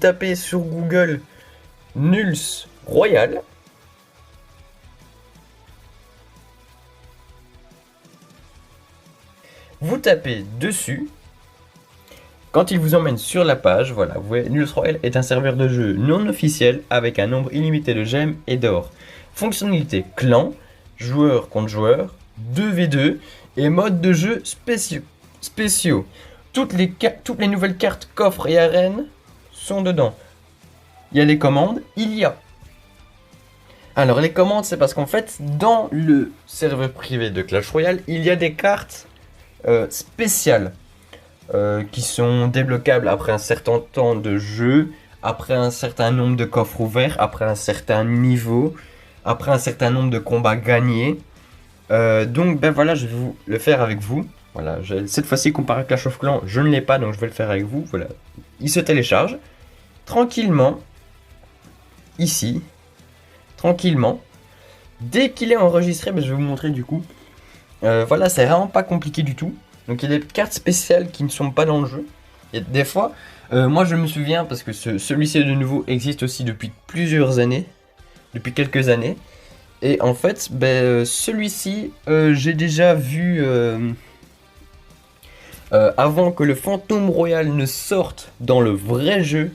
tapez sur Google Nuls Royal. Vous tapez dessus. Quand il vous emmène sur la page, voilà, vous voyez, Nuls Royal est un serveur de jeu non officiel avec un nombre illimité de gemmes et d'or. Fonctionnalité clan, joueur contre joueur, 2v2 et mode de jeu spéciaux. Toutes les nouvelles cartes, coffres et arènes sont dedans. Il y a les commandes, il y a. Alors les commandes, c'est parce qu'en fait, dans le serveur privé de Clash Royale, il y a des cartes spéciales. Qui sont débloquables après un certain temps de jeu, après un certain nombre de coffres ouverts, après un certain niveau, après un certain nombre de combats gagnés. Donc ben voilà, je vais vous le faire avec vous. Voilà, cette fois-ci comparé à Clash of Clans, je ne l'ai pas, donc je vais le faire avec vous. Voilà, il se télécharge tranquillement, ici, tranquillement. Dès qu'il est enregistré, ben, je vais vous montrer du coup. Voilà, c'est vraiment pas compliqué du tout. Donc il y a des cartes spéciales qui ne sont pas dans le jeu. Et des fois, moi je me souviens parce que celui-ci de nouveau existe aussi depuis plusieurs années, depuis quelques années. Et en fait, celui-ci, j'ai déjà vu avant que le Fantôme Royal ne sorte dans le vrai jeu.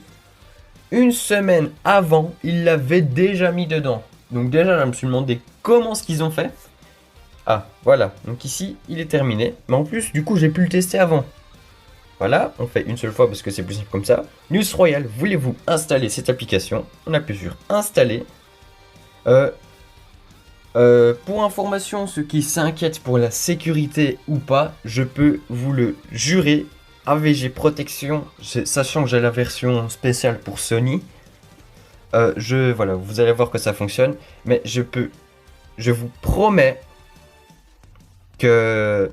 Une semaine avant, il l'avait déjà mis dedans. Donc déjà, je me suis demandé comment ce qu'ils ont fait. Ah, voilà. Donc ici, il est terminé. Mais en plus, du coup, j'ai pu le tester avant. Voilà, on fait une seule fois parce que c'est plus simple comme ça. News Royal, voulez-vous installer cette application? On appuie sur installer. Pour information, ceux qui s'inquiètent pour la sécurité ou pas, je peux vous le jurer. AVG Protection, sachant que j'ai la version spéciale pour Sony. Voilà, vous allez voir que ça fonctionne. Mais je vous promets que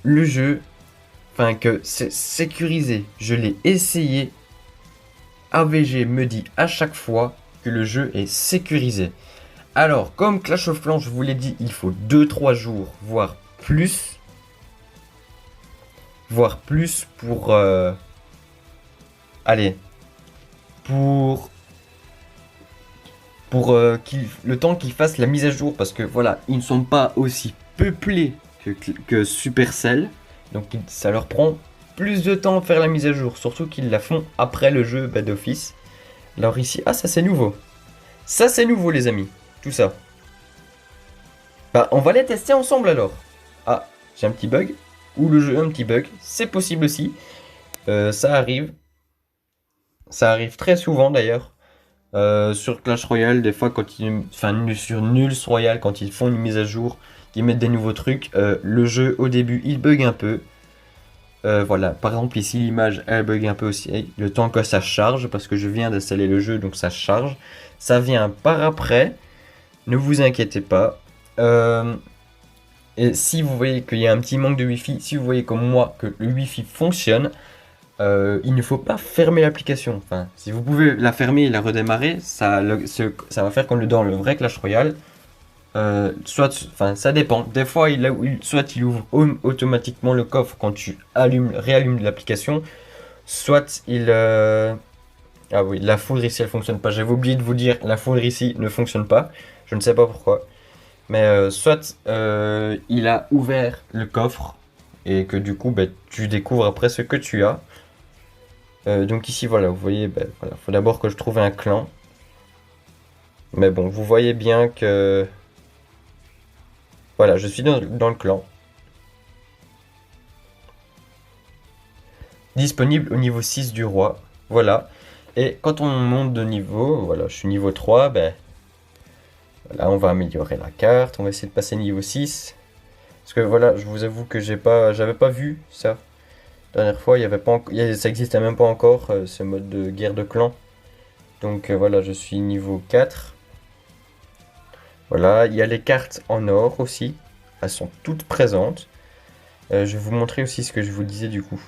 le jeu, enfin que c'est sécurisé. Je l'ai essayé. AVG me dit à chaque fois que le jeu est sécurisé. Alors, comme Clash of Clans, je vous l'ai dit, il faut 2-3 jours, voire plus. Voire plus pour... allez. Pour le temps qu'ils fassent la mise à jour. Parce que voilà, ils ne sont pas aussi peuplés que Supercell. Donc ça leur prend plus de temps à faire la mise à jour. Surtout qu'ils la font après le jeu d'office. Alors ici, ah ça c'est nouveau. Ça c'est nouveau les amis. Tout ça. Bah on va les tester ensemble alors. Ah, j'ai un petit bug. Ou le jeu a un petit bug. C'est possible aussi. Ça arrive. Ça arrive très souvent d'ailleurs. Sur Clash Royale, des fois quand sur Nuls Royale, quand ils font une mise à jour, qu'ils mettent des nouveaux trucs, le jeu au début il bug un peu. Voilà, par exemple ici l'image elle bug un peu aussi, le temps que ça charge, parce que je viens d'installer le jeu donc ça charge. Ça vient par après, ne vous inquiétez pas. Et si vous voyez qu'il y a un petit manque de wifi, si vous voyez comme moi que le wifi fonctionne, il ne faut pas fermer l'application. Enfin, si vous pouvez la fermer et la redémarrer, ça va faire comme dans le vrai Clash Royale. Enfin, ça dépend. Des fois, soit il ouvre automatiquement le coffre quand tu réallumes l'application, soit il. Ah oui, la foudre ici elle fonctionne pas. J'avais oublié de vous dire, la foudre ici ne fonctionne pas. Je ne sais pas pourquoi. Mais soit il a ouvert le coffre et que du coup, tu découvres après ce que tu as. Donc ici, voilà, vous voyez, voilà, faut d'abord que je trouve un clan. Mais bon, vous voyez bien que... Voilà, je suis dans le clan. Disponible au niveau 6 du roi. Voilà. Et quand on monte de niveau, voilà, je suis niveau 3, voilà, on va améliorer la carte. On va essayer de passer niveau 6. Parce que voilà, je vous avoue que j'avais pas vu ça. La dernière fois, il y avait pas ça existait même pas encore, ce mode de guerre de clan. Donc voilà, je suis niveau 4. Voilà, il y a les cartes en or aussi. Elles sont toutes présentes. Je vais vous montrer aussi ce que je vous disais du coup.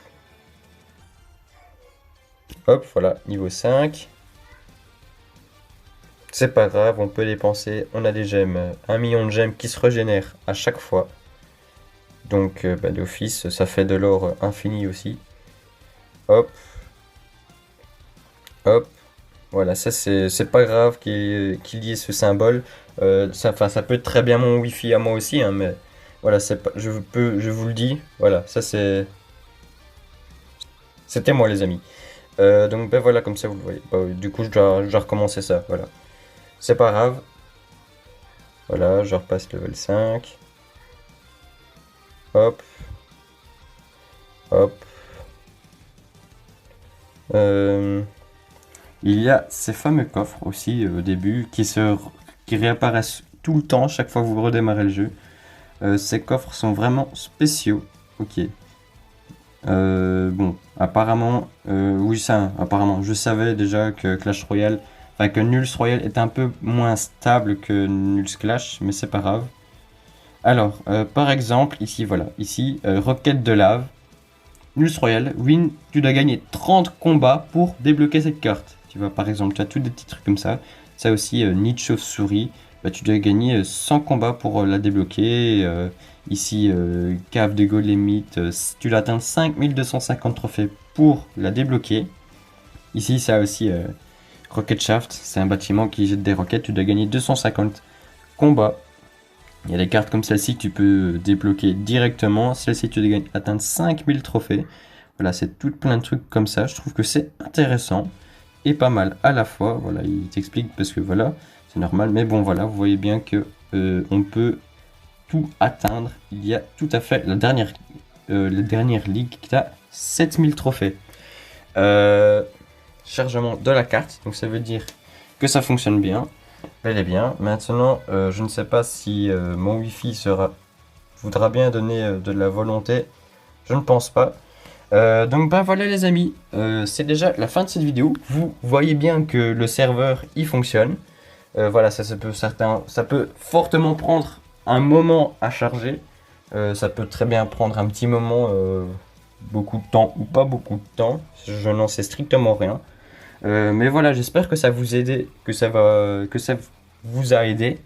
Hop, voilà, niveau 5. C'est pas grave, on peut dépenser. On a des gemmes, 1 million de gemmes qui se régénèrent à chaque fois. Donc d'office, ça fait de l'or infini aussi. Hop. Hop. Voilà, ça c'est pas grave qu'il y ait ce symbole. Ça peut être très bien mon Wi-Fi à moi aussi, hein, mais voilà, c'est pas, je vous le dis. Voilà, ça c'était moi les amis. Donc ben voilà, comme ça vous le voyez. Bah, oui, du coup, je dois recommencer ça. Voilà, c'est pas grave. Voilà, je repasse level 5. Hop, hop. Euh, il y a ces fameux coffres aussi au début qui réapparaissent tout le temps chaque fois que vous redémarrez le jeu. Ces coffres sont vraiment spéciaux. Ok. Bon, apparemment, oui, ça, apparemment, je savais déjà que Clash Royale, enfin que Nulls Royale est un peu moins stable que Nulls Clash, mais c'est pas grave. Alors, par exemple, ici, voilà, ici, Roquette de lave, Nulls Royale, win, tu dois gagner 30 combats pour débloquer cette carte. Tu vois, par exemple, tu as tous des petits trucs comme ça. Ça aussi, nid de chauve-souris, bah, tu dois gagner 100 combats pour la débloquer. Ici, cave de golemite, tu dois atteindre 5250 trophées pour la débloquer. Ici, ça aussi, Rocket Shaft, c'est un bâtiment qui jette des roquettes, tu dois gagner 250 combats. Il y a des cartes comme celle-ci que tu peux débloquer directement. Celle-ci, tu dois atteindre 5000 trophées. Voilà, c'est tout plein de trucs comme ça. Je trouve que c'est intéressant et pas mal à la fois. Voilà, il t'explique parce que voilà, c'est normal. Mais bon, voilà, vous voyez bien que on peut tout atteindre. Il y a tout à fait la dernière ligue qui a 7000 trophées. Chargement de la carte, donc ça veut dire que ça fonctionne bien. Bel et bien. Maintenant, je ne sais pas si mon Wi-Fi voudra bien donner de la volonté. Je ne pense pas. Donc ben voilà les amis, c'est déjà la fin de cette vidéo. Vous voyez bien que le serveur il fonctionne. Voilà, ça peut fortement prendre un moment à charger. Ça peut très bien prendre un petit moment, beaucoup de temps ou pas beaucoup de temps. Je n'en sais strictement rien. Mais voilà, j'espère que ça vous aidé, que ça vous a aidé.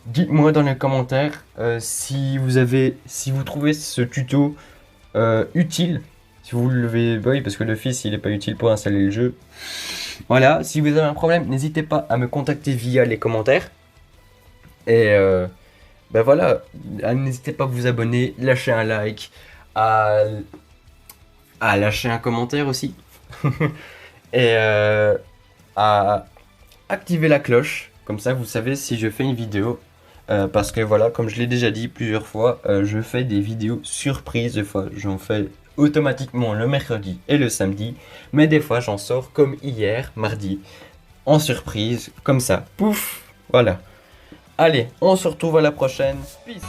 Dites-moi dans les commentaires si vous trouvez ce tuto utile. Si vous le levez, oui, parce que le fils il est pas utile pour installer le jeu. Voilà, si vous avez un problème, n'hésitez pas à me contacter via les commentaires. Et ben voilà, n'hésitez pas à vous abonner, lâcher un like, à, à lâcher un commentaire aussi. Et à activer la cloche, comme ça vous savez si je fais une vidéo. Parce que voilà, comme je l'ai déjà dit plusieurs fois, je fais des vidéos surprises. Des fois, j'en fais automatiquement le mercredi et le samedi. Mais des fois, j'en sors comme hier, mardi, en surprise, comme ça. Pouf, voilà. Allez, on se retrouve à la prochaine. Peace.